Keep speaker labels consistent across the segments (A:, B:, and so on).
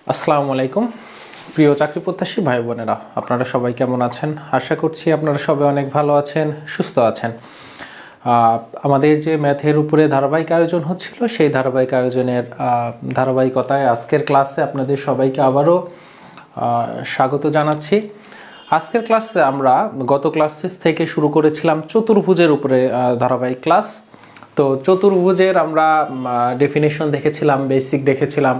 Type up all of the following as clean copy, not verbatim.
A: আসসালামু আলাইকুম প্রিয় চাকরি প্রত্যাশী ভাই বোনেরা, আপনারা সবাই কেমন আছেন? আশা করছি আপনারা সবাই অনেক ভালো আছেন, সুস্থ আছেন। আমাদের যে ম্যাথের উপরে ধারাবাহিক আয়োজন হচ্ছিল, সেই ধারাবাহিক আয়োজনের ধারাবাহিকতায় আজকের ক্লাসে আপনাদের সবাইকে আবারও স্বাগত জানাচ্ছি। আজকের ক্লাসে আমরা গত ক্লাস থেকে শুরু করেছিলাম চতুর্ভুজের উপরে ধারাবাহিক ক্লাস। তো চতুর্ভুজের আমরা ডেফিনেশন দেখেছিলাম, বেসিক দেখেছিলাম,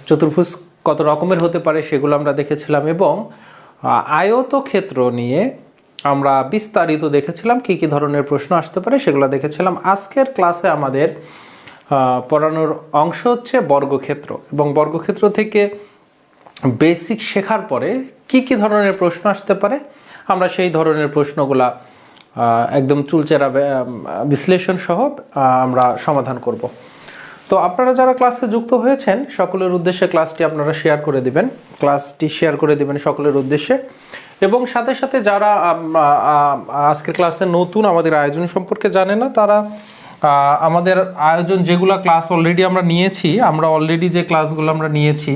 A: চতুর্ভুজ কত রকমের হতে পারে সেগুলো আমরা দেখেছিলাম, এবং আয়তক্ষেত্র নিয়ে আমরা বিস্তারিত দেখেছিলাম কি কি ধরনের প্রশ্ন আসতে পারে সেগুলো দেখেছিলাম। আজকের ক্লাসে আমাদের পড়ানোর অংশ হচ্ছে বর্গক্ষেত্র, এবং বর্গক্ষেত্র থেকে বেসিক শেখার পরে কি কি ধরনের প্রশ্ন আসতে পারে আমরা সেই ধরনের প্রশ্নগুলা একদম চুলচেরা বিশ্লেষণ সহ আমরা সমাধান করব। তো আপনারা যারা ক্লাসে যুক্ত হয়েছেন সকলের উদ্দেশ্যে ক্লাসটি আপনারা শেয়ার করে দিবেন, সকলের উদ্দেশ্যে। এবং সাথে সাথে যারা আজকের ক্লাসে নতুন, আমাদের আয়োজন সম্পর্কে জানে না, তারা আমাদের আয়োজন যেগুলো ক্লাস অলরেডি আমরা নিয়েছি, যে ক্লাসগুলো আমরা নিয়েছি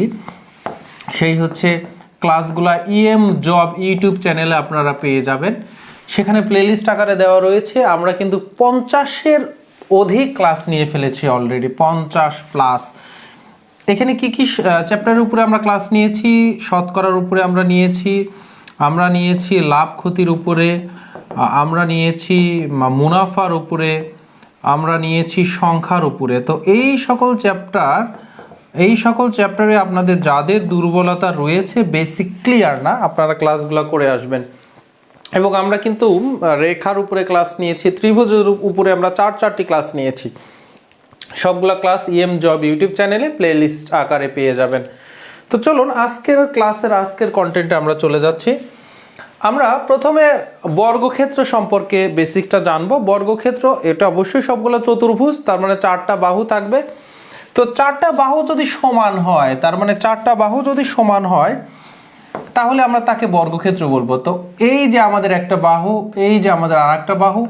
A: সেই হচ্ছে ক্লাসগুলা ইএম জব ইউটিউব চ্যানেলে আপনারা পেয়ে যাবেন। সেখানে প্লেলিস্ট আকারে দেওয়া রয়েছে। আমরা কিন্তু 50-এর অধিক ক্লাস নিয়ে ফেলেছি অলরেডি, 50+। এখানে কি কি চ্যাপ্টারের উপরে আমরা ক্লাস নিয়েছি? শতকরার উপরে আমরা নিয়েছি লাভ ক্ষতির উপরে, আমরা নিয়েছি মুনাফার উপরে, আমরা নিয়েছি সংখ্যার উপরে। তো এই সকল চ্যাপ্টারে আপনাদের যাদের দুর্বলতা রয়েছে, বেসিক ক্লিয়ার না, আপনারা ক্লাসগুলো করে আসবেন। এবং আমরা কিন্তু রেখার উপরে ক্লাস নিয়েছি, ত্রিভুজের উপরে আমরা 4টি ক্লাস নিয়েছি। সবগুলা ক্লাস ইএম জব ইউটিউব চ্যানেলে প্লেলিস্ট আকারে পেয়ে যাবেন। তো চলুন আজকের কন্টেন্টে আমরা চলে যাচ্ছি। আমরা প্রথমে বর্গক্ষেত্র সম্পর্কে বেসিকটা জানবো। বর্গক্ষেত্র এটা অবশ্যই সবগুলো চতুর্ভুজ, তার মানে 4টা বাহু থাকবে। তো 4টা বাহু যদি সমান হয়, তাহলে আমরা তাকে বর্গক্ষেত্র বলবো। তো এই যে আমাদের একটা বাহু, এই যে আমাদের আরেকটা বাহু,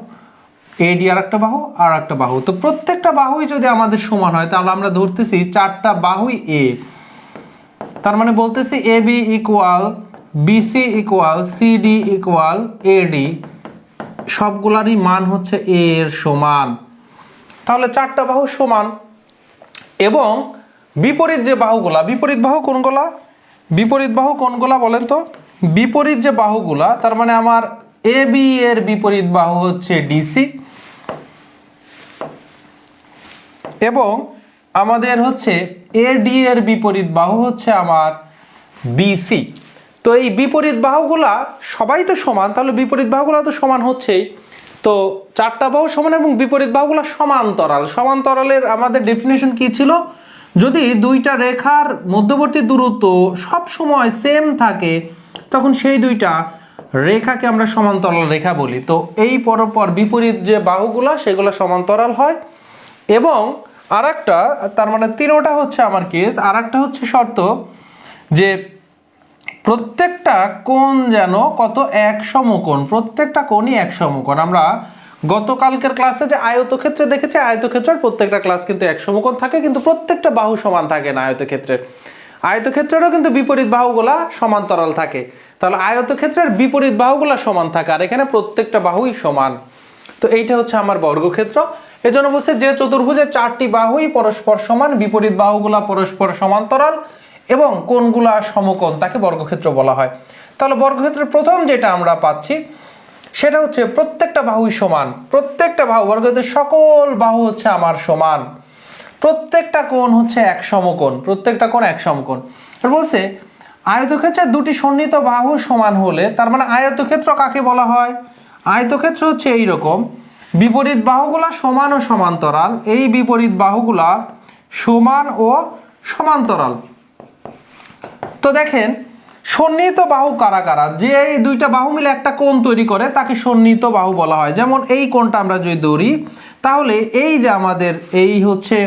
A: এডি আরেকটা বাহু, আর একটা বাহু। তো প্রত্যেকটা বাহুই যদি আমাদের সমান হয়, তাহলে আমরা ধরতেছি 4টা বাহুই এ। তার মানে বলতেছি A B equal BC equal CD equal AD, সবগুলারই মান হচ্ছে এ এর সমান। তাহলে 4টা বাহু সমান। এবং বিপরীত যে বাহুগুলা, বিপরীত বাহু কোনগুলা বলেন তো? বিপরীত যে বাহুগুলা, তার মানে আমার এ বি এর বিপরীত বাহু হচ্ছে ডিসি, এবং আমাদের হচ্ছে এডি এর বিপরীত বাহু হচ্ছে আমার বিসি। তো এই বিপরীত বাহুগুলা সবাই তো সমান, তাহলে বিপরীত বাহুগুলা তো সমান হচ্ছেই। তো 4টা বাহু সমান এবং বিপরীত বাহুগুলা সমান্তরাল। সমান্তরালের আমাদের ডেফিনেশন কি ছিল? যদি দুইটা রেখার মধ্যবর্তী দূরত্ব সব সময় সেম থাকে, তখন সেই দুইটা রেখাকে আমরা সমান্তরাল রেখা বলি। তো এই পরপর বিপরীত যে বাহুগুলা সেগুলো সমান্তরাল হয়। এবং আরেকটা, তার মানে 3টা হচ্ছে আমার কেস। আরেকটা হচ্ছে শর্ত যে প্রত্যেকটা কোণ যেন কত এক সমকোণ, প্রত্যেকটা কোণই এক সমকোণ। আমরা গতকালকের ক্লাসে যে আয়তক্ষেত্রে দেখেছি, আয়তক্ষেত্রের প্রত্যেকটা ক্লাস কিন্তু এক সমকোণ থাকে, কিন্তু প্রত্যেকটা বাহু সমান থাকে না আয়তক্ষেত্রেরও কিন্তু বিপরীত বাহুগুলা সমান্তরাল থাকে। তাহলে আয়তক্ষেত্রের বিপরীত বাহুগুলা সমান থাকে, আর এখানে প্রত্যেকটা বাহুই সমান। তো এইটা হচ্ছে আমার বর্গক্ষেত্র। এজন্য বলছে যে চতুর্ভুজের 4টি বাহুই পরস্পর সমান, বিপরীত বাহুগুলা পরস্পর সমান্তরাল এবং কোণগুলা সমকোণ, তাকে বর্গক্ষেত্র বলা হয়। তাহলে বর্গক্ষেত্রের প্রথম যেটা আমরা পাচ্ছি সেটা হচ্ছে প্রত্যেকটা বাহুই সমান। প্রত্যেকটা বাহু, বর্গক্ষেত্রের সকল বাহু হচ্ছে আমার সমান। প্রত্যেকটা কোণ হচ্ছে এক সমকোণ, প্রত্যেকটা কোণ এক সমকোণ। আর বলছে আয়তক্ষেত্রের 2টি সন্নিহিত বাহু সমান হলে, তার মানে আয়তক্ষেত্র কাকে বলা হয়? আয়তক্ষেত্র হচ্ছে এইরকম, বিপরীত বাহুগুলা সমান ও সমান্তরাল, এই বিপরীত বাহুগুলা সমান ও সমান্তরাল। তো দেখেন সন্নিহিত বাহু কারা কারা? যে এই দুইটা বাহু মিলে একটা কোণ তৈরি করে তাকে সন্নিহিত বাহু বলা হয়। যেমন এই কোণটা আমরা যদি ধরি, তাহলে এই যে আমাদের এই হচ্ছে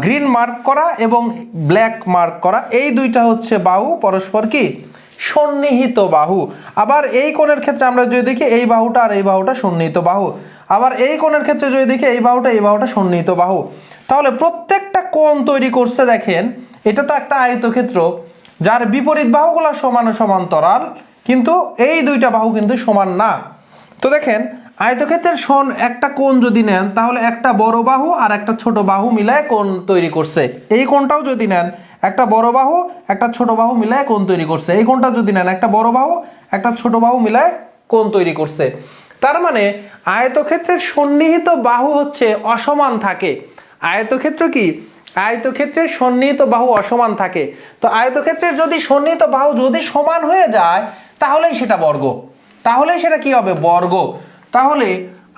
A: গ্রিন মার্ক করা এবং ব্ল্যাক মার্ক করা, এই দুইটা হচ্ছে বাহু পরস্পর কি সন্নিহিত বাহু। আবার এই কোণের ক্ষেত্রে আমরা যদি দেখি এই বাহুটা আর এই বাহুটা সন্নিহিত বাহু। আবার এই কোণের ক্ষেত্রে যদি দেখি এই বাহুটা সন্নিহিত বাহু। তাহলে প্রত্যেকটা কোণ তৈরি করছে দেখেন এটা তো একটা আয়তক্ষেত্র যার বিপরীত বাহুগুলো সমান ও সমান্তরাল, কিন্তু এই দুইটা বাহু কিন্তু সমান না। তো দেখেন আয়তক্ষেত্রের একটা কোণ যদি নেন তাহলে একটা বড় বাহু আর একটা ছোট বাহু মিলায় কোণ তৈরি করছে। এই কোণটাও যদি নেন একটা বড় বাহু একটা ছোট বাহু মিলায় কোণ তৈরি করছে। এই কোণটা যদি নেন একটা বড় বাহু একটা ছোট বাহু মিলায় কোণ তৈরি করছে। তার মানে আয়তক্ষেত্রের সন্নিহিত বাহু হচ্ছে অসমান থাকে। আয়তক্ষেত্র কি? আয়তক্ষেত্রের সন্নিহিত বাহু অসমান থাকে। তো আয়তক্ষেত্রের যদি সন্নিহিত বাহু যদি সমান হয়ে যায় তাহলেই সেটা বর্গ, তাহলেই সেটা কি হবে? বর্গ। তাহলে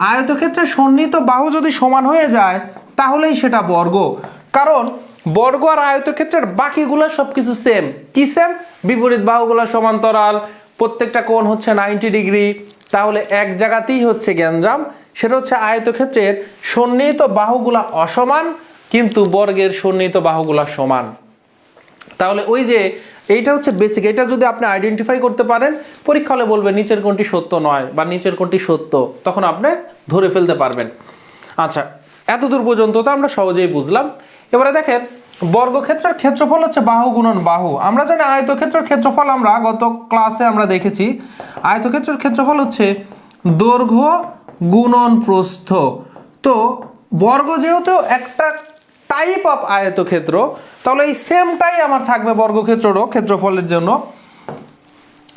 A: আয়তক্ষেত্রের সন্নিহিত বাহু যদি সমান হয়ে যায় তাহলেই সেটা বর্গ, কারণ বর্গ আর আয়তক্ষেত্রের বাকিগুলো সবকিছু সেম। কি সেম? বিপরীত বাহুগুলো সমান্তরাল, প্রত্যেকটা কোণ হচ্ছে 90 ডিগ্রি। তাহলে এক জায়গাতেই হচ্ছে গ্যাঞ্জাম, সেটা হচ্ছে আয়তক্ষেত্রের সন্নিহিত বাহুগুলা অসমান কিন্তু বর্গের সন্নিহিত বাহুগুলা সমান। তাহলে ওই যে এইটা হচ্ছে বেসিক, এটা যদি আপনি আইডেন্টিফাই করতে পারেন পরীক্ষা হলে বলবে নিচের কোণটি সত্য নয় বা নিচের কোণটি সত্য, তখন আপনি ধরে ফেলতে পারবেন। আচ্ছা, এতদূর পর্যন্ত তো আমরা সহজেই বুঝলাম। এবারে দেখেন বর্গক্ষেত্রের ক্ষেত্রফল হচ্ছে বাহু গুণন বাহু। আমরা জানি আয়তক্ষেত্রের ক্ষেত্রফল আমরা গত ক্লাসে আমরা দেখেছি, আয়তক্ষেত্রের ক্ষেত্রফল হচ্ছে দৈর্ঘ্য গুণন প্রস্থ। তো বর্গ যেহেতু একটা টাইপ অফ আয়তক্ষেত্র, তাহলে এই সেমটাই আমার থাকবে বর্গক্ষেত্রেরও ক্ষেত্রফলের জন্য।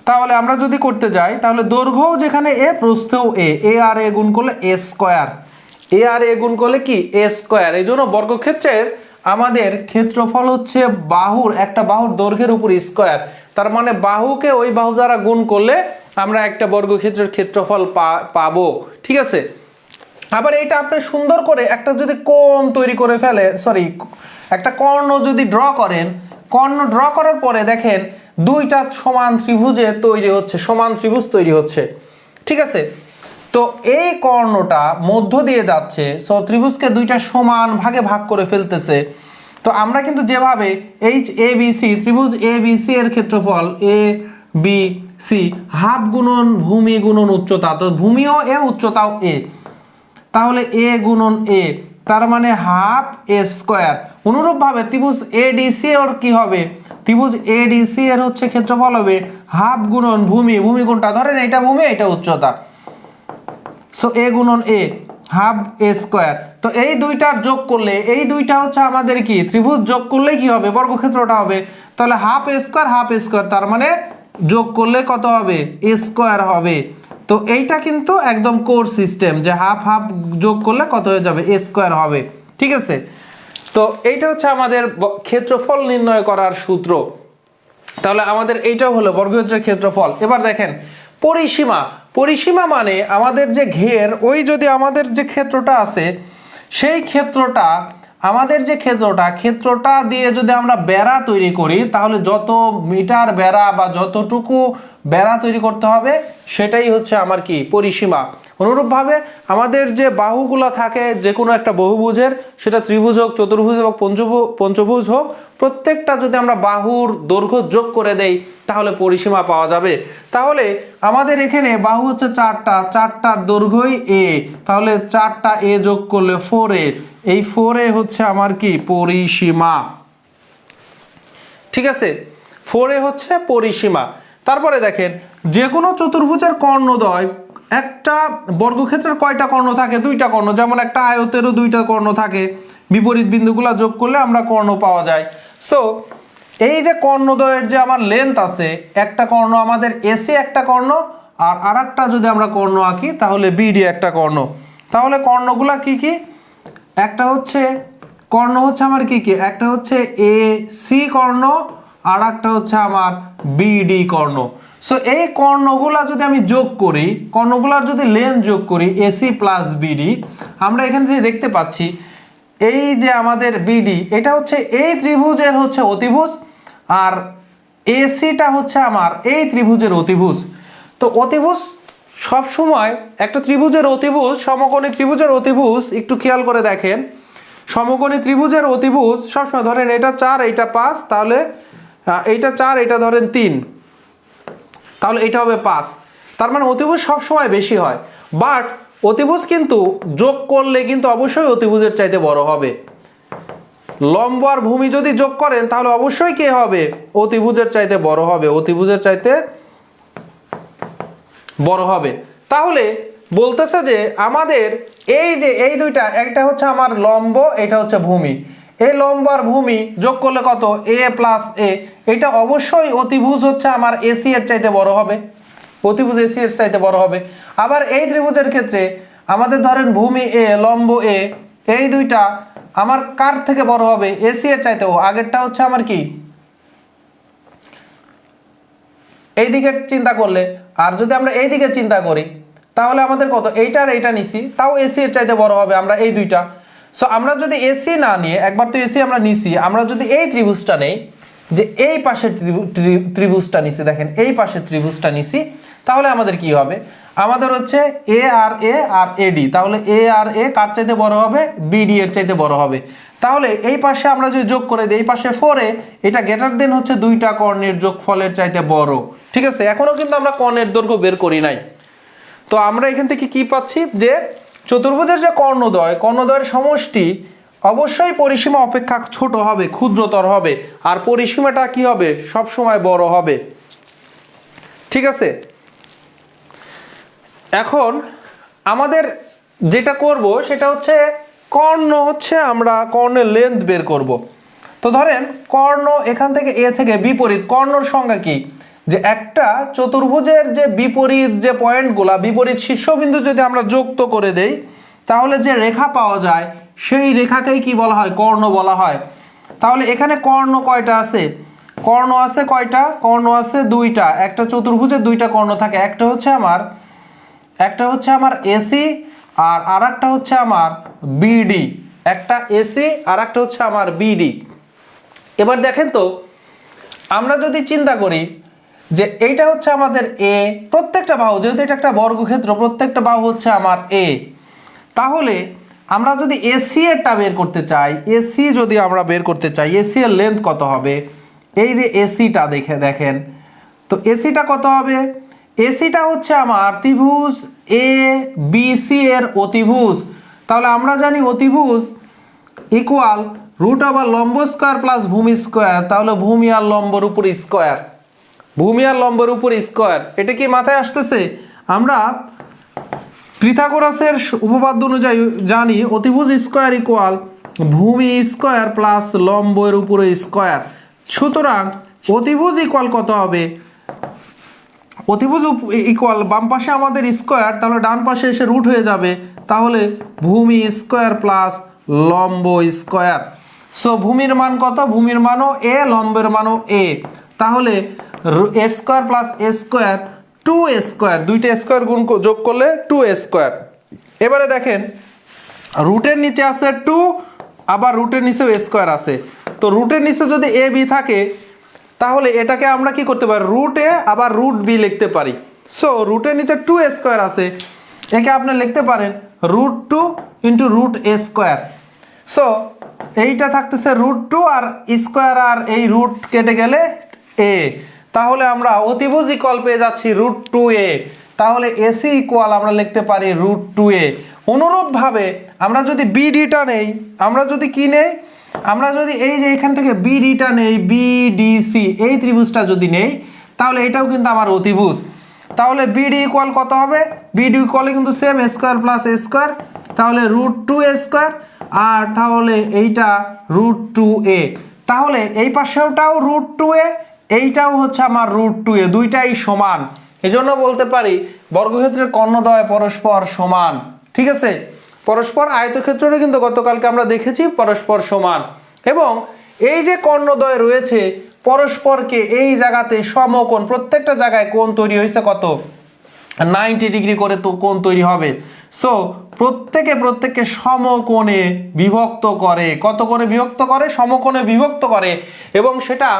A: তাহলে আমরা যদি করতে যাই তাহলে দৈর্ঘ্যও যেখানে এ, প্রস্থেও এ আর এ গুণ করলে এ স্কোয়ার, এ আর এ গুণ করলে কি? এ স্কোয়ার। এই জন্য বর্গক্ষেত্রের আমাদের ক্ষেত্রফল হচ্ছে বাহুর, একটা বাহুর দৈর্ঘ্যের উপর স্কোয়ার। তার মানে বাহুকে ওই বাহু দ্বারা গুণ করলে আমরা একটা বর্গক্ষেত্রের ক্ষেত্রফল পাবো। ঠিক আছে? আবার এইটা আপনি সুন্দর করে একটা যদি কোণ তৈরি করে ফেলে, একটা কর্ণ যদি ড্র করেন, কর্ণ ড্র করার পরে দেখেন দুইটা সমান ত্রিভুজে তৈরি হচ্ছে, সমান ত্রিভুজ তৈরি হচ্ছে। ঠিক আছে? তো এই কর্ণটা মধ্য দিয়ে যাচ্ছে, সো ত্রিভুজকে দুইটা সমান ভাগে ভাগ করে ফেলতেছে। তো আমরা কিন্তু যেভাবে এইচ এ বি সি, ত্রিভুজ এ বি সি এর ক্ষেত্রফল এ বি সি হাফ গুণন ভূমি গুণন উচ্চতা, তো ভূমিও এ উচ্চতাও এ, তাহলে এ গুণন এ তার মানে হাফ এ স্কোয়ার। অনুরূপভাবে ত্রিভুজ এডিসি এর কি হবে? ত্রিভুজ এডিসি এর হচ্ছে ক্ষেত্রফল হবে হাফ গুণন ভূমি, ভূমি কোনটা? ধরেন এটা ভূমি এটা উচ্চতা, সো এ গুণন এ হাফ এ স্কোয়ার। তো এই দুইটা যোগ করলে, এই দুইটা হচ্ছে আমাদের কি ত্রিভুজ, যোগ করলে কি হবে? বর্গক্ষেত্রটা হবে। তাহলে হাফ এ স্কোয়ার তার মানে যোগ করলে কত হবে? এ স্কোয়ার হবে। তো এইটা কিন্তু একদম কোর সিস্টেম যে হাফ হাফ যোগ করলে কত হয়ে যাবে? এ স্কোয়ার হবে। ঠিক আছে? তো এইটা হচ্ছে আমাদের ক্ষেত্রফল নির্ণয় করার সূত্র। তাহলে আমাদের এইটাও হলো বর্গক্ষেত্রের ক্ষেত্রফল। এবার দেখেন পরিসীমা। পরিসীমা মানে আমাদের যে ঘের, ওই যদি আমাদের যে ক্ষেত্রটা আছে সেই ক্ষেত্রটা, আমাদের যে ক্ষেত্রটা দিয়ে যদি আমরা বেড়া তৈরি করি তাহলে যত মিটার বেড়া বা যতটুকু বেড়া তৈরি করতে হবে সেটাই হচ্ছে আমার কি? পরিসীমা। অনুরূপভাবে আমাদের যে বাহুগুলো থাকে যে কোনো একটা বহুভুজের, সেটা ত্রিভুজ হোক, চতুর্ভুজ হোক, পঞ্চভুজ হোক, প্রত্যেকটা যদি আমরা বাহুর দৈর্ঘ্য যোগ করে দেই তাহলে পরিসীমা পাওয়া যাবে। তাহলে আমাদের এখানে বাহু হচ্ছে চারটার দৈর্ঘ্যই এ, তাহলে 4টা এ যোগ করলে 4a, এই 4a হচ্ছে আমার কি? পরিসীমা। ঠিক আছে? 4a হচ্ছে পরিসীমা। তারপরে দেখেন যে কোনো চতুর্ভুজের কর্ণদ্বয়, একটা বর্গক্ষেত্রের কয়টা কর্ণ থাকে? 2টা কর্ণ। যেমন একটা আয়তেরও 2টা কর্ণ থাকে, বিপরীত বিন্দুগুলো যোগ করলে আমরা কর্ণ পাওয়া যায়। সো এই যে কর্ণদ্বয়ের যে আমার লেন্থ আছে, একটা কর্ণ আমাদের এসি একটা কর্ণ, আর আরেকটা যদি আমরা কর্ণ আঁকি তাহলে বিডি একটা কর্ণ। তাহলে কর্ণগুলা কি কি? একটা হচ্ছে কর্ণ হচ্ছে আমার কি কি? একটা হচ্ছে এ সি কর্ণ, আর একটা হচ্ছে আমার বিডি কর্ণ। সো এই কর্ণগুলা যদি আমি যোগ করি, কর্ণগুলার যদি লেন্থ যোগ করি এসি প্লাস বিডি, আমরা এখান থেকে দেখতে পাচ্ছি এই যে আমাদের বিডি এটা হচ্ছে এই ত্রিভুজের হচ্ছে অতিভুজ, আর এসিটা হচ্ছে আমার এই ত্রিভুজের অতিভুজ। তো অতিভুজ সব সময় একটা ত্রিভুজের অতিভুজ, সমকোণী ত্রিভুজের অতিভুজ একটু খেয়াল করে দেখেন, সমকোণী ত্রিভুজের অতিভুজ সবসময় ধরেন এটা 4 এইটা 5, তাহলে এইটা 4 এটা ধরেন 3, তাহলে এটা হবে 5। তার মানে অতিভুজ সবসময় বেশি হয়, বাট অতিভুজ কিন্তু যোগ করলে কিন্তু অবশ্যই অতিভুজের চাইতে বড় হবে। লম্ব আর ভূমি যদি যোগ করেন তাহলে অবশ্যই কে হবে, অতিভুজের চাইতে বড় হবে, অতিভুজের চাইতে বড় হবে। তাহলে বলতেছে যে আমাদের এই যে এই দুইটা, একটা হচ্ছে আমার লম্ব, এটা হচ্ছে ভূমি, এই লম্ব আর ভূমি যোগ করলে কত, এ প্লাস এ, এটা অবশ্যই অতিভুজ হচ্ছে আমার এসি এর চাইতে বড় হবে, অতিভুজ এসি এর চাইতে বড় হবে। আবার এই ত্রিভুজের ক্ষেত্রে আমাদের ধরেন ভূমি এ লম্ব এ, এই দুইটা আমার কার থেকে বড় হবে, এসি এর চাইতেও। আগেরটা হচ্ছে আমার কি এই দিকে চিন্তা করলে, আর যদি আমরা এই দিকে চিন্তা করি তাহলে আমাদের কত, এইটা আর এইটা নিছি, তাও এসি এর চাইতে বড় হবে আমরা এই দুইটা। সো আমরা যদি এসি না নিয়ে, একবার তো এসি আমরা নিছি, আমরা যদি এই ত্রিভুজটা নেই, যে এই পাশের ত্রিভুজটা নিছি, দেখেন এই পাশের ত্রিভুজটা নিছি, তাহলে আমাদের কি হবে, আমাদের হচ্ছে এ আর এডি, তাহলে এ আর এ কার চাইতে বড় হবে, বিডি এর চাইতে বড় হবে। তাহলে এই পাশে আমরা যদি যোগ করে দিই, এই পাশে 4a, এটা গ্রেটার দেন হচ্ছে দুইটা কর্ণের যোগফলের চাইতে বড়। ঠিক আছে, এখনো কিন্তু আমরা কর্ণের দৈর্ঘ্য বের করি নাই। তো আমরা এখান থেকে কি পাচ্ছি, যে চতুর্ভুজের যে কর্ণদ্বয়ের সমষ্টি অবশ্যই পরিসীমা অপেক্ষা ছোট হবে, ক্ষুদ্রতর হবে, আর পরিসীমাটা কি হবে, সব সময় বড় হবে। ঠিক আছে, এখন আমাদের যেটা করব সেটা হচ্ছে কর্ণ, হচ্ছে আমরা কর্ণের লেন্থ বের করব। তো ধরেন কর্ণ এখান থেকে এ থেকে বিপরীত, কর্ণর সংজ্ঞা কি, যে একটা চতুর্ভুজের যে বিপরীত যে পয়েন্টগুলা, বিপরীত শীর্ষবিন্দু যদি আমরা যুক্ত করে দেই, তাহলে যে রেখা পাওয়া যায় সেই রেখাকেই কি বলা হয়, কর্ণ বলা হয়। তাহলে এখানে কর্ণ কয়টা আছে, কর্ণ আছে কয়টা, কর্ণ আছে দুইটা। একটা চতুর্ভুজের দুইটা কর্ণ থাকে, একটা হচ্ছে আমার এসি আর আরেকটা হচ্ছে আমার বিডি, একটা এসি আর একটা হচ্ছে আমার বিডি। এবার দেখেন তো, আমরা যদি চিন্তা করি যে এইটা হচ্ছে আমাদের এ, প্রত্যেকটা বাহু, যেহেতু এটা একটা বর্গক্ষেত্র, প্রত্যেকটা বাহু হচ্ছে আমার এ, তাহলে আমরা যদি এসি এরটা বের করতে চাই, এসি যদি আমরা বের করতে চাই, এসি এর লেন্থ কত হবে, এই যে এসিটা দেখেন তো এসিটা কত হবে, এসিটা হচ্ছে আমার ত্রিভুজ এ বি সি এর অতিভুজ। তাহলে আমরা জানি অতিভুজ ইকুয়াল রুট ওভার লম্ব স্কয়ার প্লাস ভূমি স্কয়ার, তাহলে ভূমি আর লম্বর উপর স্কয়ার, ভূমি আর লম্বর উপর স্কয়ার। এটা কি মাথায় আসতেছে? আমরা পিথাগোরাসের উপপাদ্য অনুযায়ী জানি অতিভুজ স্কয়ার ইকুয়াল ভূমি স্কয়ার প্লাস লম্বের উপরে স্কয়ার। সুতরাং অতিভুজ ইকুয়াল কত হবে, অতিভুজ ইকুয়াল বাম পাশে আমাদের স্কয়ার, তাহলে ডান পাশে এসে রুট হয়ে যাবে, তাহলে ভূমি স্কয়ার প্লাস লম্ব স্কয়ার। সো ভূমির মান কত, ভূমির মানও এ, লম্বের মানও এ, তাহলে এ স্কয়ার প্লাস এ স্কয়ার, 2a স্কয়ার, দুইটা স্কয়ার গুণ যোগ করলে 2a স্কয়ার। এবারে দেখেন রুটের নিচে আছে 2, আবার রুটের নিচেও a স্কয়ার আছে। তো রুটের নিচে যদি a b থাকে তাহলে এটাকে আমরা কি করতে পারি, রুট a আবার রুট b লিখতে পারি। সো রুটের নিচে 2a স্কয়ার আছে, একে আপনি লিখতে পারেন √2 into root a square. So এইটা থাকতেছে √2 আর স্কয়ার, আর এই রুট কেটে গেলে a, তাহলে আমরা অতিভুজ ইকুয়াল পেয়ে যাচ্ছি √2a। তাহলে এসি ইকুয়াল আমরা লিখতে পারি √2a। অনুরূপভাবে আমরা যদি বিডিটা নেই, আমরা যদি কি নেই, আমরা যদি এই যে এখান থেকে বিডিটা নেই, বিডিসি এই ত্রিভুজটা যদি নেই, তাহলে এটাও কিন্তু আমার অতিভুজ। তাহলে বিডি ইকুয়াল কত হবে, বিডি ইকুয়াল কিন্তু সেম এ স্কয়ার প্লাস এ স্কয়ার, তাহলে √2a স্কয়ার, আর তাহলে এইটা √2a, তাহলে এই পাশেওটাও √2a, এইটাও হচ্ছে আমার √2a, দুইটাই সমান। এজন্য বলতে পারি বর্গক্ষেত্রের কর্ণদ্বয় পরস্পর সমান। ঠিক আছে, পরস্পর আয়তক্ষেত্রে কিন্তু গতকালকে আমরা দেখেছি পরস্পর সমান। এবং এই যে কর্ণদ্বয় রয়েছে পরস্পরকে এই জায়গাতে সমকোণ, প্রত্যেকটা জায়গায় কোণ তৈরি হয়েছে কত, 90 ডিগ্রি করে তো কোণ তৈরি হবে। সো প্রত্যেককে সমকোণে বিভক্ত করে, কত কোণে বিভক্ত করে, সমকোণে বিভক্ত করে, এবং সেটা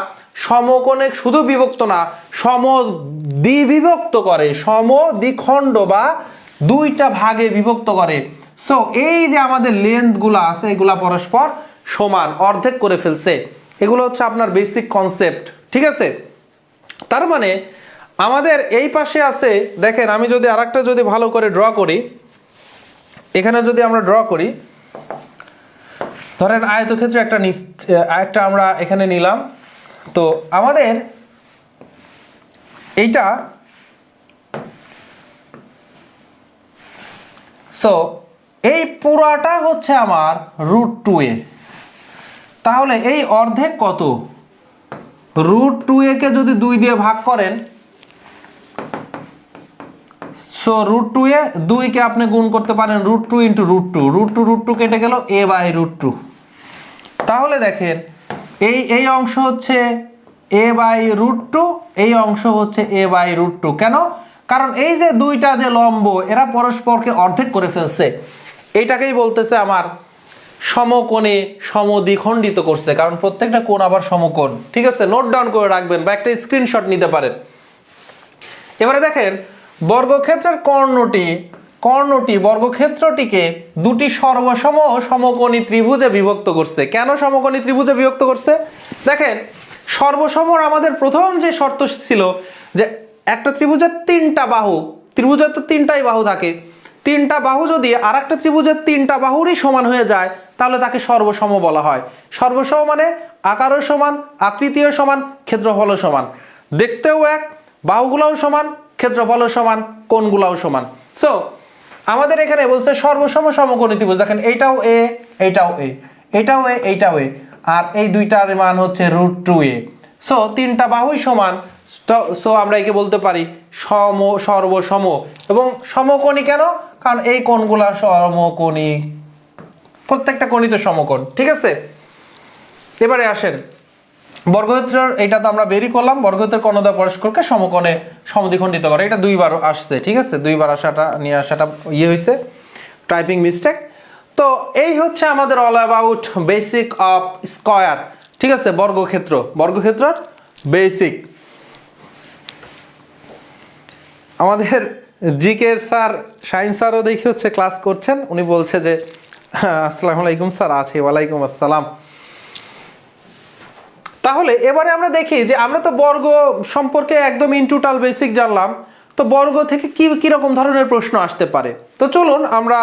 A: সমকোণে শুধু বিভক্ত না, সমদ্বিবিভক্ত করে, সমদ্বিখণ্ড বা দুইটা ভাগে বিভক্ত করে। সো এই যে আমাদের লেন্থগুলো আছে এগুলা পরস্পর সমান, অর্ধেক করে ফেলছে। এগুলো হচ্ছে আপনার বেসিক কনসেপ্ট। ঠিক আছে, তার মানে আমাদের এই পাশে আছে, দেখেন আমি যদি আরেকটা যদি ভালো করে ড্র করি, এখানে যদি আমরা ড্র করি, ধরেন আয়তক্ষেত্র একটা আমরা এখানে নিলাম, তো আমাদের এইটা সো এই পুরাটা হচ্ছে আমার √2a। তাহলে এই অর্ধেক কত? √2a কে যদি 2 দিয়ে ভাগ করেন, সো √2a 2 কে আপনি গুণ করতে পারেন √2 × √2 কেটে গেল a/√2। তাহলে দেখেন এই অংশ হচ্ছে a/√2, এই অংশ হচ্ছে a/√2। কেন? কারণ এই যে দুইটা যে লম্ব এরা পরস্পরকে অর্ধেক করে ফেলছে, এইটাকেই বলতেছে আমার সমকোণে সমদ্বিখণ্ডিত করছে, কারণ প্রত্যেকটা কোণ আবার সমকোণ। ঠিক আছে, নোট ডাউন করে রাখবেন বা একটা স্ক্রিনশট নিতে পারেন। এবারে দেখেন বর্গক্ষেত্রের কর্ণটি বর্গক্ষেত্রটিকে দুটি সর্বসম সমকোণী ত্রিভুজে বিভক্ত করছে। কেন সমকোণী ত্রিভুজে বিভক্ত করছে? দেখেন সর্বসমর আমাদের প্রথম যে শর্ত ছিল যে একটা ত্রিভুজের 3টা বাহু, ত্রিভুজের তো 3টাই বাহু থাকে, 3টা বাহু যদি আর একটা ত্রিভুজের 3টা বাহুরই সমান হয়ে যায় তাহলে তাকে সর্বসম বলা হয়। সর্বসম মানে আকারও সমান, আকৃতিও সমান, ক্ষেত্রফলও সমান, দেখতেও এক, বাহুগুলোও সমান, ক্ষেত্রফলও সমান, কোণগুলোও সমান। সো আমাদের এখানে বলছে সর্বসম সমকোণী ত্রিভুজ। দেখেন এইটাও এ, এইটাও এ, এইটাও এ, এইটাও এ, আর এই দুইটার মান হচ্ছে √2a। সো 3টা বাহুই সমান, সো আমরা একে বলতে পারি সর্বসম। এবং সমকোণী কেন? কারণ এই কোণগুলা সমকোণী, প্রত্যেকটা কোণই তো সমকোণ। ঠিক আছে, এবারে আসেন বর্গক্ষেত্রের, এটা তো আমরা বেরই করলাম, বর্গক্ষেত্রের কর্ণদ্বয় পরস্পরকে সমকোণে সমদ্বিখণ্ডিত করে। এটা 2বার আসছে। ঠিক আছে, 2বার নিয়ে আসাটা হয়েছে, টাইপিং মিস্টেক। তো এই হচ্ছে আমাদের all about basic of square. ঠিক আছে, বর্গক্ষেত্রের বেসিক। আমাদের জিকের স্যার শাহিন স্যারও দেখি হচ্ছে ক্লাস করছেন, উনি বলছে যে আসসালামু আলাইকুম স্যার। আছে, ওয়ালাইকুম আসসালাম। তাহলে এবারে আমরা দেখি যে আমরা তো বর্গ সম্পর্কে একদম ইন টোটাল বেসিক জানলাম, তো বর্গ থেকে কি রকম ধরনের প্রশ্ন আসতে পারে। তো চলুন আমরা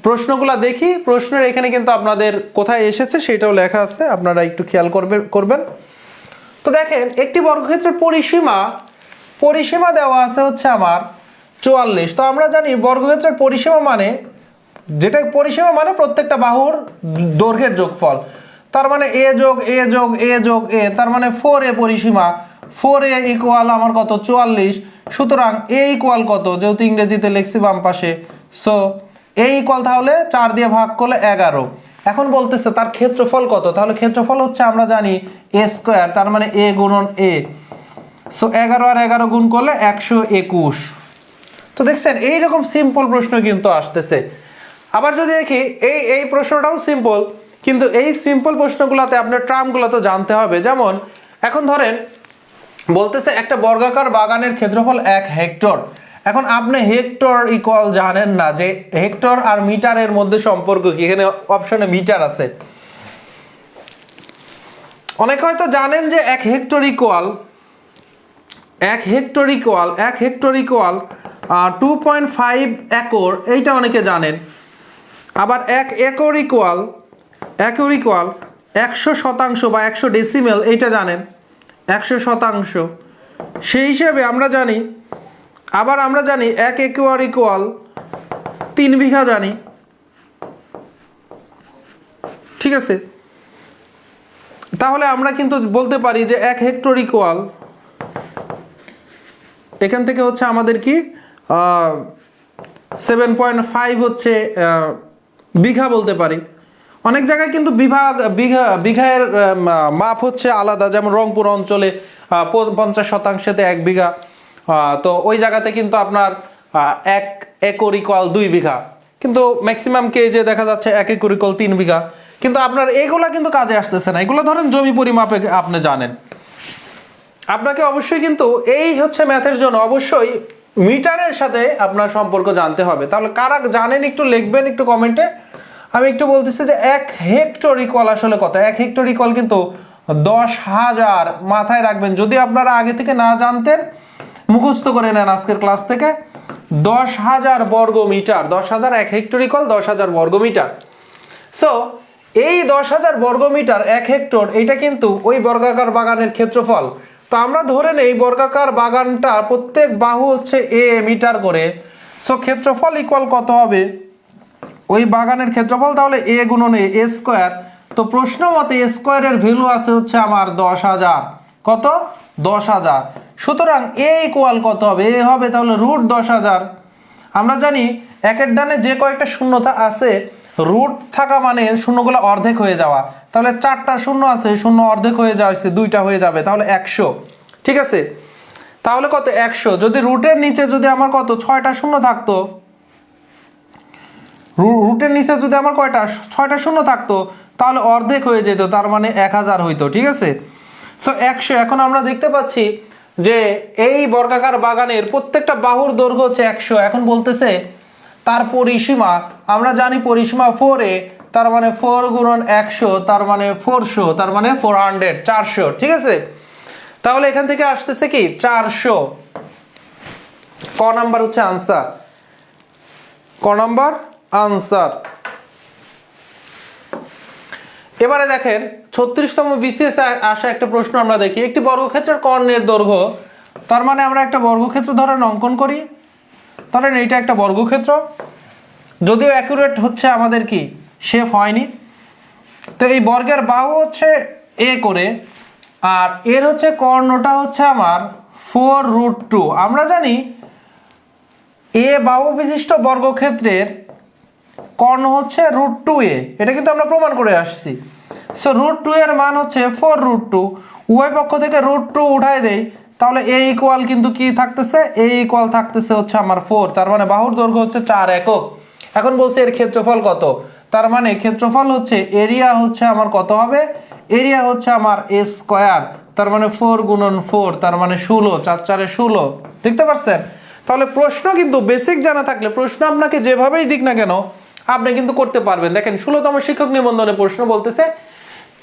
A: প্রশ্নগুলা দেখি। প্রশ্নের এখানে কিন্তু আপনাদের কোথায় এসেছে সেটাও লেখা আছে, আপনারা একটু খেয়াল করবেন। তো দেখেন একটি বর্গক্ষেত্রের পরিসীমা দেওয়া আছে হচ্ছে আমার 44। তো আমরা জানি বর্গক্ষেত্রের পরিসীমা মানে, যেটা পরিসীমা মানে প্রত্যেকটা বাহুর দৈর্ঘ্যের যোগফল। তার মানে a যোগ a যোগ a যোগ a, তার মানে 4a পরিসীমা। 4a ইকুয়াল আমার কত? 44। সুতরাং a ইকুয়াল কত? যেহেতু ইংরেজিতে লিখছি বাম পাশে, সো a ইকুয়াল তাহলে 4 দিয়ে ভাগ করলে 11। এখন বলতেছে তার ক্ষেত্রফল কত? তাহলে ক্ষেত্রফল হচ্ছে আমরা জানি a², তার মানে a গুণন a। সো 11 আর 11 গুণ করলে 121। তো দেখছেন এইরকম সিম্পল প্রশ্ন কিন্তু আসতেছে। আবার যদি দেখি এই প্রশ্নটাও সিম্পল, কিন্তু এই সিম্পল প্রশ্নগুলোতে আপনার টার্মগুলো তো জানতে হবে। যেমন এখন ধরেন বলতেছে একটা বর্গাকার বাগানের ক্ষেত্রফল 1 হেক্টর। এখন আপনি হেক্টর ইকুয়াল জানেন না যে হেক্টর আর মিটারের মধ্যে সম্পর্ক কি, এখানে অপশনে মিটার আছে। অনেকে হয়তো জানেন যে 1 হেক্টর ইকুয়াল 2.5 একর, এইটা অনেকে জানেন। আবার 1 একর ইকুয়াল 100% বা 100 ডেসিমেল, এইটা জানেন 100%। সেই হিসেবে আমরা জানি, আবার আমরা জানি 1 একর ইকুয়াল 3 বিঘা জানি। ঠিক আছে, তাহলে আমরা কিন্তু বলতে পারি যে 1 হেক্টর ইকুয়াল, এখান থেকে হচ্ছে আমাদের কি 7.5 হচ্ছে বিঘা বলতে পারি। অনেক জায়গায় কিন্তু বিঘার মাপ হচ্ছে আলাদা, যেমন রংপুর অঞ্চলে 50%-তে 1 বিঘা, তো ওই জায়গাতে কিন্তু আপনার 1 একর ইকুয়াল 2 বিঘা, কিন্তু ম্যাক্সিমাম কেজে দেখা যাচ্ছে 1 একর ইকুয়াল 3 বিঘা। কিন্তু আপনার এগুলা কিন্তু কাজে আসতেছে না, এগুলো ধরেন জমি পরিমাপে আপনি জানেন। আপনাকে অবশ্যই কিন্তু এই হচ্ছে ম্যাথের জন্য অবশ্যই মিটারের সাথে আপনার সম্পর্ক জানতে হবে। তাহলে কারা জানেন একটু লিখবেন একটু কমেন্টে। আমি একটু বলতেছি যে 1 হেক্টর ইকুয়াল আসলে কত? 1 হেক্টর ইকুয়াল কিন্তু 10,000। মাথায় রাখবেন, যদি আপনারা আগে থেকে না জানতেন মুখস্থ করে নেন আজকের ক্লাস থেকে। 10,000 বর্গ মিটার, 10,000 1 হেক্টর ইকুয়াল 10,000 বর্গ মিটার। সো এই 10,000 বর্গমিটার 1 হেক্টর, এটা কিন্তু ওই বর্গাকার বাগানের ক্ষেত্রফল। তো আমরা ধরে নেই বর্গাকার বাগানটা প্রত্যেক বাহু হচ্ছে a মিটার করে। সো ক্ষেত্রফল ইকুয়াল কত হবে ওই বাগানের ক্ষেত্রফল, তাহলে a গুণন a স্কোয়ার। তো প্রশ্ন মতে a স্কোয়ারের ভ্যালু আছে হচ্ছে আমার 10,000। কত? 10,000। সুতরাং a ইকুয়াল কত হবে? a হবে তাহলে রুট 10,000। আমরা জানি একের ডানে যে কয়েকটা শূন্যতা আছে, রুট থাকা মানে শূন্যগুলো অর্ধেক হয়ে যাওয়া। তাহলে 4টা শূন্য আছে, শূন্য অর্ধেক হয়ে যাচ্ছে, 2টা হয়ে যাবে, তাহলে 100। ঠিক আছে, তাহলে কত? 100। যদি রুটের নিচে যদি আমার কত 6টা শূন্য থাকতো, রুটের নিচে যদি আমার কয়টা 6টা শূন্য থাকতো, তাহলে অর্ধেক হয়ে যেত, তার মানে 1000 হইতো। ঠিক আছে, সো 100। এখন আমরা দেখতে পাচ্ছি যে এই বর্গাকার বাগানের প্রত্যেকটা বাহুর দৈর্ঘ্য হচ্ছে 100। এখন বলতেছে তার পরিসীমা, আমরা জানি পরিসীমা 4a, তার মানে 4 গুণন 100, তার মানে 400, তার মানে 400, 400। ঠিক আছে, তাহলে এখান থেকে আসতেছে কি 400। ক নাম্বার হচ্ছে আনসার, ক নাম্বার আনসার। এবারে দেখেন 36তম বিসিএস আসা একটা প্রশ্ন আমরা দেখি। একটি বর্গক্ষেত্রের কর্ণের দৈর্ঘ্য, তার মানে আমরা একটা বর্গক্ষেত্র ধরেন অঙ্কন করি। ধরেন এইটা একটা বর্গক্ষেত্র, যদিও অ্যাকুরেট হচ্ছে আমাদের কি শেপ হয়নি। তো এই বর্গের বাহু হচ্ছে a করে, আর এর হচ্ছে কর্ণটা হচ্ছে আমার 4√2। আমরা জানি a বাহু বিশিষ্ট বর্গক্ষেত্রের কর্ণ হচ্ছে √2a, এটা কিন্তু আমরা প্রমাণ করে আসছি। সো √2 এর মান হচ্ছে 4√2। উভয় পক্ষ থেকে √2 উঠাই দেই, তাহলে a ইকুয়াল কিন্তু কি থাকতেছে? a ইকুয়াল থাকতেছে হচ্ছে আমার 4, তার মানে বাহুর দৈর্ঘ্য হচ্ছে 4 একক। এখন বলছে এর ক্ষেত্রফল কত, তার মানে ক্ষেত্রফল হচ্ছে এরিয়া হচ্ছে আমার কত হবে? এরিয়া হচ্ছে আমার a স্কয়ার, তার মানে 4 গুণন 4, তার মানে 16, 4 4 16। দেখতে পাচ্ছেন? তাহলে প্রশ্ন কিন্তু বেসিক জানা থাকলে প্রশ্ন আপনাকে যেভাবেই দিক না কেন আপনি কিন্তু করতে পারবেন। দেখেন 16তম শিক্ষক নিবন্ধনে প্রশ্ন বলতেছে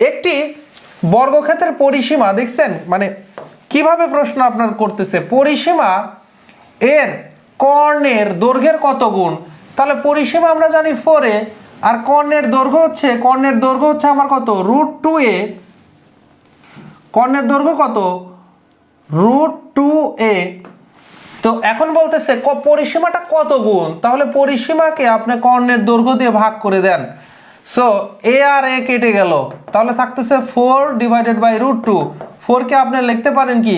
A: একটি বর্গক্ষেত্রের পরিসীমা, দেখছেন মানে কিভাবে প্রশ্ন আপনার করতেছে, পরিসীমা এর কর্ণের দৈর্ঘ্যের কত গুণ। তাহলে পরিসীমা আমরা জানি 4a, আর কর্ণের দৈর্ঘ্য হচ্ছে আমার কত? √2a। কর্ণের দৈর্ঘ্য কত? √2a। তো এখন বলতেছে পরিসীমাটা কত গুণ, তাহলে পরিসীমাকে আপনি কর্ণের দৈর্ঘ্য দিয়ে ভাগ করে দেন। সো a আর a কেটে গেল, তাহলে থাকতেছে 4 ডিভাইডেড বাই √2। 4 কে আপনি লিখতে পারেন কি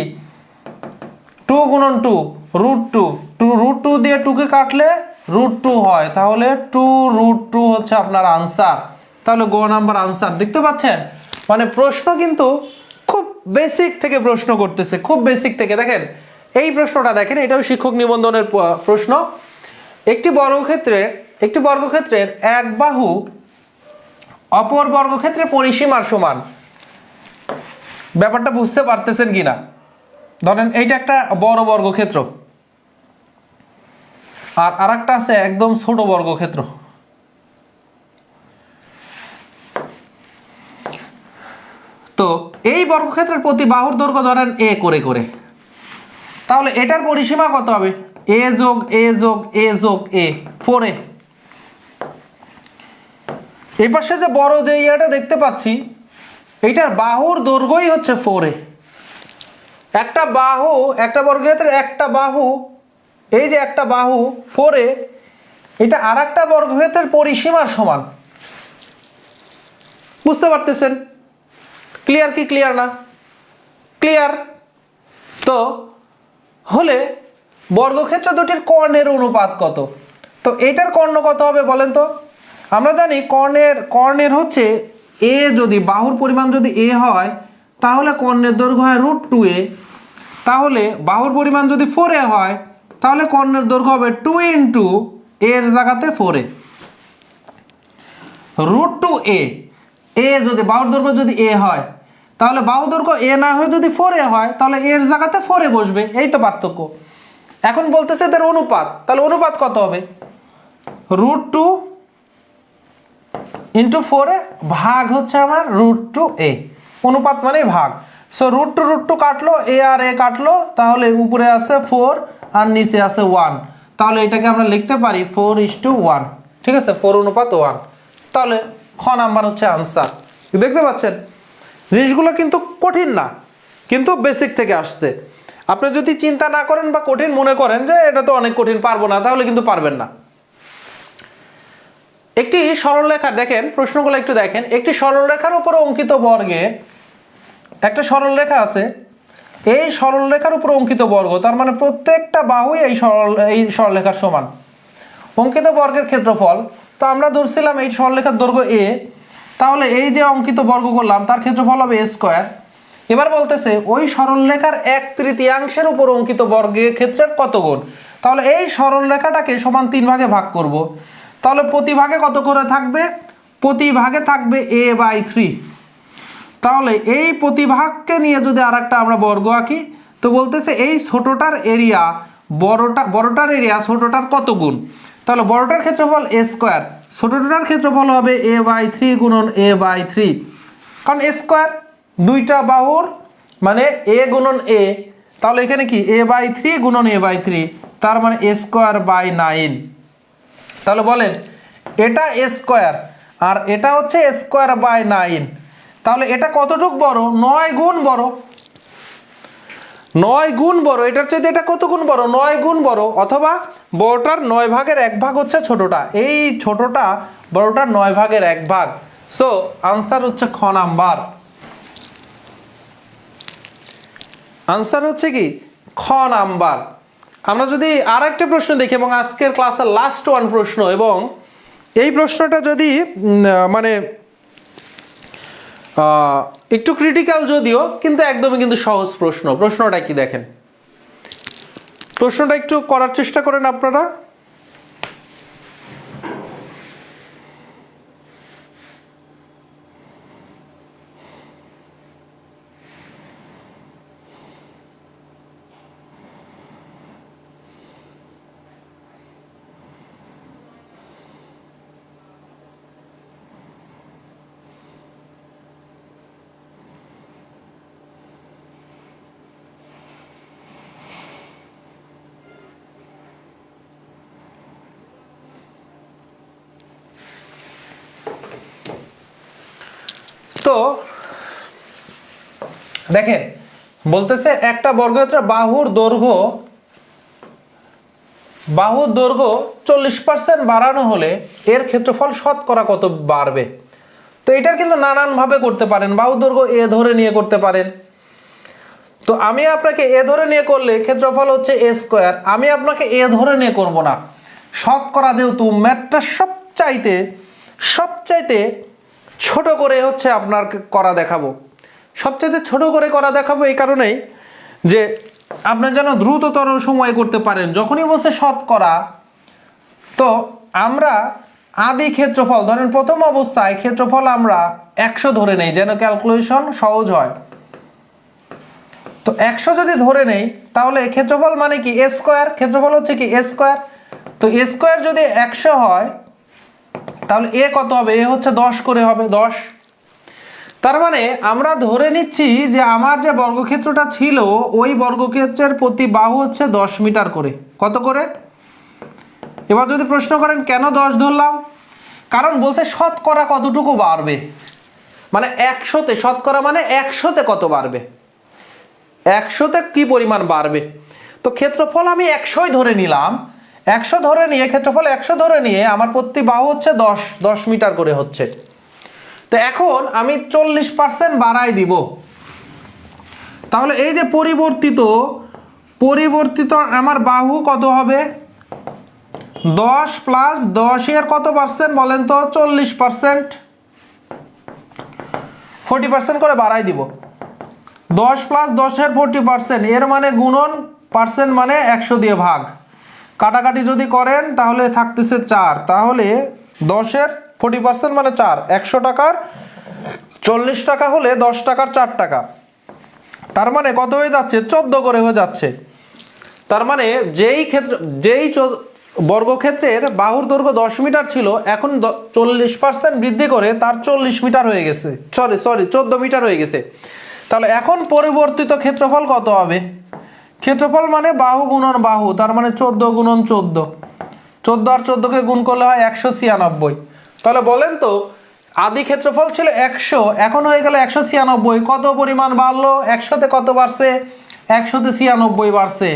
A: 2 গুণন 2, √2। 2 দিয়ে 2 কে কাটলে √2 হয়, তাহলে 2√2 হচ্ছে আপনার আনসার। তাহলে গ নাম্বার আনসার। দেখতে পাচ্ছেন, মানে প্রশ্ন কিন্তু খুব বেসিক থেকে প্রশ্ন করতেছে, খুব বেসিক থেকে। দেখেন এই প্রশ্নটা দেখেন, এটাও শিক্ষক নিবন্ধনের প্রশ্ন। একটি বর্গক্ষেত্রের এক বাহু অপর বর্গক্ষেত্রের পরিসীমার সমান। ব্যাপারটা বুঝতে পারতেছেন কিনা? ধরেন এইটা একটা বড় বর্গক্ষেত্র, আর আরেকটা আছে একদম ছোট বর্গক্ষেত্র। তো এই বর্গক্ষেত্রের প্রতি বাহুর দৈর্ঘ্য ধরেন a করে, তাহলে এটার পরিসীমা কত হবে? a যোগ a যোগ a যোগ a, 4a। এই পাশে যে বড় যে ইয়াটা দেখতে পাচ্ছি, এইটার বাহুর দৈর্ঘ্যই হচ্ছে 4a। একটা বর্গক্ষেত্রের একটা বাহু, এই যে একটা বাহু 4a, এটা আর একটা বর্গক্ষেত্রের পরিসীমার সমান। বুঝতে পারতেছেন? ক্লিয়ার কি ক্লিয়ার না? ক্লিয়ার। তো হলে বর্গক্ষেত্র দুটির কর্ণের অনুপাত কত? তো এটার কর্ণ কত হবে বলেন তো? আমরা জানি কর্ণের হচ্ছে a, যদি বাহুর পরিমাণ যদি a হয়, তাহলে কর্ণের দৈর্ঘ্য হয় √2a। তাহলে বাহুর পরিমাণ যদি 4a হয়, তাহলে কর্ণের দৈর্ঘ্য হবে 2 ইন্টু এর জায়গাতে 4a। √2a, যদি বাহুর দৈর্ঘ্য যদি a হয়, তাহলে বাহু দৈর্ঘ্য a না হয়ে যদি 4a হয়, তাহলে এর জায়গাতে 4a বসবে। এই তো পার্থক্য। এখন বলতেছে এদের অনুপাত, তাহলে অনুপাত কত হবে? √2 ইন্টু 4a ভাগ হচ্ছে আমার √2a। অনুপাত মানে ভাগ। সো √2 কাটলো, a আর a কাটলো, তাহলে উপরে আছে 4 আর নিচে আছে 1। তাহলে এটাকে আমরা লিখতে পারি 4:1। ঠিক আছে, 4 অনুপাত 1। তাহলে খ নাম্বার হচ্ছে আনসার। দেখতে পাচ্ছেন জিনিসগুলো কিন্তু কঠিন না, কিন্তু বেসিক থেকে আসছে। আপনি যদি চিন্তা না করেন বা কঠিন মনে করেন যে এটা তো অনেক কঠিন, পারবো না, তাহলে কিন্তু পারবেন না। একটি সরলরেখা দেখেন, প্রশ্নগুলো একটু দেখেন। একটি সরলরেখার উপর অঙ্কিত বর্গে, একটা সরলরেখা আছে, এই সরলরেখার উপর অঙ্কিত বর্গ, তার মানে প্রত্যেকটা বাহুই এই সরলরেখার সমান। অঙ্কিত বর্গের ক্ষেত্রফল, তো আমরা ধরছিলাম এই সরলরেখার দৈর্ঘ্য এ, তাহলে এই যে অঙ্কিত বর্গ করলাম তার ক্ষেত্রফল হবে এ স্কোয়ার। এবার বলতেছে ওই সরলরেখার 1/3 উপর অঙ্কিত বর্গের ক্ষেত্রের কত গুণ। তাহলে এই সরলরেখাটাকে সমান 3 ভাগে ভাগ করব। তাহলে প্রতি ভাগে কত করে থাকবে? প্রতি ভাগে থাকবে a/3। তাহলে এই প্রতি ভাগকে নিয়ে যদি আরেকটা আমরা বর্গ আঁকি, তো বলতেছে এই ছোটটার এরিয়া বড়টার এরিয়া ছোটটার কত গুণ। তাহলে বড়টার ক্ষেত্রফল a স্কোয়ার, ছোটটার ক্ষেত্রফল হবে a/3 গুণন a/3, কারণ a স্কোয়ার দুইটা বাহুর মানে a গুণন a, তাহলে এখানে কি a/3 গুণন a/3, তার মানে a স্কোয়ার বাই 9। তাহলে বলেন এটা a স্কোয়ার আর এটা হচ্ছে a স্কোয়ার বাই 9, তাহলে এটা কতটুক বড়? 9 গুণ বড়। 9 গুণ বড়, এটার চাইতে এটা কত গুণ বড়? 9 গুণ বড়। অথবা বড়টার 9 ভাগের 1 ভাগ হচ্ছে ছোটটা, এই ছোটটা বড়টার 9 ভাগের 1 ভাগ। সো আনসার হচ্ছে খ নাম্বার। আনসার হচ্ছে কি খ নাম্বার। আমরা যদি আর একটা প্রশ্ন দেখি, এবং আজকের ক্লাসের লাস্ট ওয়ান প্রশ্ন, এবং এই প্রশ্নটা যদি মানে একটু ক্রিটিক্যাল যদিও, কিন্তু একদমই কিন্তু সহজ প্রশ্ন। প্রশ্নটা কি দেখেন, প্রশ্নটা একটু করার চেষ্টা করেন আপনারা। তো দেখেন বলতেছে একটা বর্গক্ষেত্রের বাহুর দৈর্ঘ্য 40% বাড়ানো হলে এর ক্ষেত্রফল শতকরা কত বাড়বে। তো এটার কিন্তু নানান ভাবে করতে পারেন। বাহুর দৈর্ঘ্য এ ধরে নিয়ে করতে পারেন। তো আমি আপনাকে এ ধরে নিয়ে করলে ক্ষেত্রফল হচ্ছে এ স্কোয়ার। আমি আপনাকে এ ধরে নিয়ে করব না, শতকরা যেহেতু ম্যাথটা সবচাইতে ছোট করে হচ্ছে আপনার করা দেখাবো। সবচাইতে ছোট করে করা দেখাবো এই কারণেই যে আপনি যেন দ্রুততর সময়ে করতে পারেন। যখনই বলছে শতকরা, তো আমরা আদি ক্ষেত্রফল ধরেন প্রথম অবস্থায় ক্ষেত্রফল আমরা 100 ধরে নেই যেন ক্যালকুলেশন সহজ হয়। তো 100 যদি ধরে নেই তাহলে ক্ষেত্রফল মানে কি এ স্কোয়ার, ক্ষেত্রফল হচ্ছে কি এ স্কোয়ার। তো এ স্কোয়ার যদি 100 হয় তাহলে এ কত হবে? এ হচ্ছে 10 করে হবে, 10। তার মানে আমরা ধরে নিচ্ছি যে আমার যে বর্গক্ষেত্রটা ছিল ওই বর্গক্ষেত্রের প্রতি বাহু হচ্ছে 10 মিটার করে। কত করে? এবার যদি প্রশ্ন করেন কেন 10 ধরলাম, কারণ বলছে শতকরা কতটুকু বাড়বে, মানে 100তে, শতকরা মানে 100তে কত বাড়বে, 100তে কি পরিমাণ বাড়বে। তো ক্ষেত্রফল আমি 100ই ধরে নিলাম, 100 ধরে নিয়ে ক্ষেত্রফল 100 ধরে নিয়ে আমার প্রতি বাহু হচ্ছে 10 মিটার করে হচ্ছে। তো এখন আমি 40% বাড়াই দিব। তাহলে এই যে পরিবর্তিত আমার বাহু কত হবে? 10 প্লাস 10 এর কত পার্সেন্ট বলেন তো? 40%, 40% করে বাড়াই দিব। 10 প্লাস 10 এর 40%, এর মানে গুণন, পার্সেন্ট মানে 100 দিয়ে ভাগ, কাটাকাটি যদি করেন তাহলে থাকতেছে 4। তাহলে 10 এর 40% মানে 4, 100 টাকার 40 টাকা হলে 10 টাকার 4 টাকা, তার মানে কত হয়ে যাচ্ছে? 14 করে হয়ে যাচ্ছে। তার মানে যেই বর্গক্ষেত্রের বাহুর দৈর্ঘ্য 10 মিটার ছিল, এখন 40% বৃদ্ধি করে তার 40 মিটার হয়ে গেছে, সরি 14 মিটার হয়ে গেছে। তাহলে এখন পরিবর্তিত ক্ষেত্রফল কত হবে? ক্ষেত্রফল মানে বাহু গুণন বাহু, তার মানে 14 গুণন 14, 14 আর 14কে গুণ করলে হয় 196। তাহলে বলেন তো আদি ক্ষেত্রফল ছিল 100, এখন হয়ে গেল 196। কত পরিমাণ বাড়লো? 100-তে কত বাড়ছে? 100-তে 96 বাড়ছে।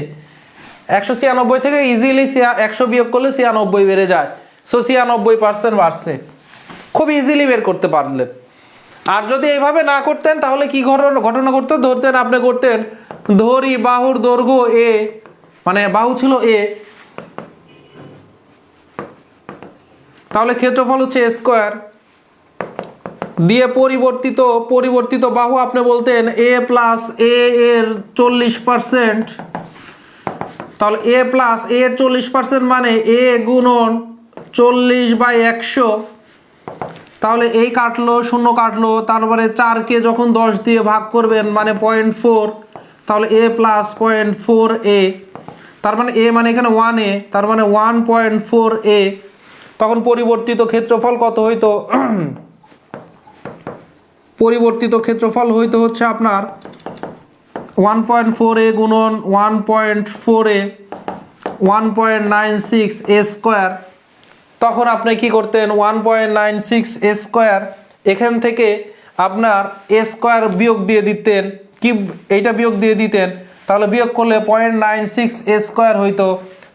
A: 196 থেকে ইজিলি 100 বিয়োগ করলে 96 বেড়ে যায়। সো 96% বাড়ছে। খুব ইজিলি বের করতে পারলেন। আর যদি এইভাবে না করতেন তাহলে কি ঘটনা করতেন? আপনি করতেন ধরি বাহুর দৈর্ঘ্য এ, মানে বাহু ছিল এ, তাহলে ক্ষেত্রফল হচ্ছে এ স্কোয়ার দিয়ে পরিবর্তিত বাহু আপনি বলতেন এ প্লাস এ এর 40%, তাহলে এ প্লাস এ এর 40% মানে এ গুণন 40/100। তাহলে এই কাটলো, শূন্য কাটলো, তারপরে 4কে যখন 10 দিয়ে ভাগ করবেন মানে 0.4, তাহলে এ প্লাস 0.4 এ, তার মানে এ মানে এখানে 1 এ, তার মানে 1.4 এ। তখন পরিবর্তিত ক্ষেত্রফল কত হইতো? পরিবর্তিত ক্ষেত্রফল হইতো হচ্ছে আপনার 1.4 এ গুণন 1.4 এ 1.96 এ স্কোয়ার। তখন আপনি কি করতেন? 1.96 এ স্কোয়ার, এখান থেকে আপনার এ স্কোয়ার বিয়োগ দিয়ে দিতেন, কি এইটা বিয়োগ দিয়ে দিতেন, তাহলে বিয়োগ করলে 0.96 এ স্কোয়ার হইতো।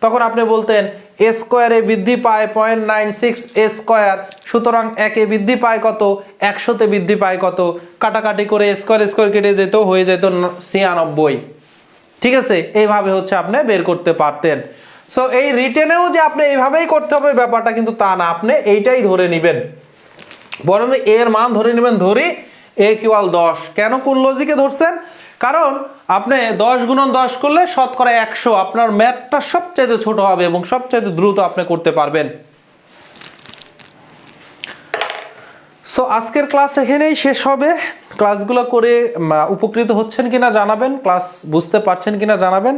A: তখন আপনি বলতেন এ স্কোয়ারে বৃদ্ধি পায় 0.96 এ স্কোয়ার, সুতরাং 1-এ বৃদ্ধি পায় কত? 100-তে বৃদ্ধি পায় কত? কাটাকাটি করে স্কোয়ার কেটে যেত, হয়ে যেত 96। ঠিক আছে, এইভাবে হচ্ছে আপনি বের করতে পারতেন। সো এই রিটেনেও যে আপনি এইভাবেই করতে হবে ব্যাপারটা কিন্তু তা না, আপনি এইটাই ধরে নেবেন, বরং এর মান ধরে নেবেন, ধরি এ ইকুয়াল 10। কেন, কোন লজিকে ধরছেন? কারণ আপনি 10 গুণন 10 করলে শতকরা 100, আপনার ম্যাথটা সবচাইতে ছোট হবে এবং সবচাইতে দ্রুত আপনি করতে পারবেন। সো আজকের ক্লাস এখানেই শেষ হবে। ক্লাসগুলো করে উপকৃত হচ্ছেন কিনা জানাবেন, ক্লাস বুঝতে পারছেন কিনা জানাবেন,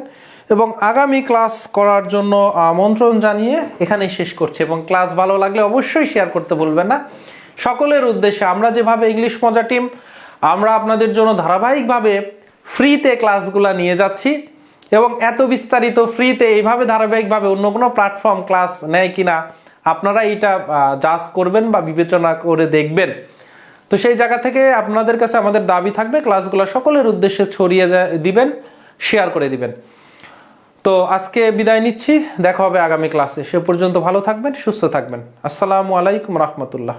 A: এবং আগামী ক্লাস করার জন্য আমন্ত্রণ জানিয়ে এখানেই শেষ করছি। এবং ক্লাস ভালো লাগলে অবশ্যই শেয়ার করতে ভুলবেন না। সকলের উদ্দেশ্যে, আমরা যেভাবে ইংলিশ মজা টিম আমরা আপনাদের জন্য ধারাবাহিকভাবে ফ্রিতে ক্লাসগুলো নিয়ে যাচ্ছি, এবং এত বিস্তারিত ফ্রিতে এইভাবে ধারাবাহিকভাবে অন্য কোনো প্ল্যাটফর্ম ক্লাস নেয় কিনা আপনারা এটা জাজ করবেন বা বিবেচনা করে দেখবেন। তো সেই জায়গা থেকে আপনাদের কাছে আমাদের দাবি থাকবে ক্লাসগুলো সকলের উদ্দেশ্যে ছড়িয়ে দিবেন, শেয়ার করে দিবেন। তো আজকে বিদায় নিচ্ছি, দেখা হবে আগামী ক্লাসে। সে পর্যন্ত ভালো থাকবেন, সুস্থ থাকবেন। আসসালামু আলাইকুম রহমতুল্লাহ।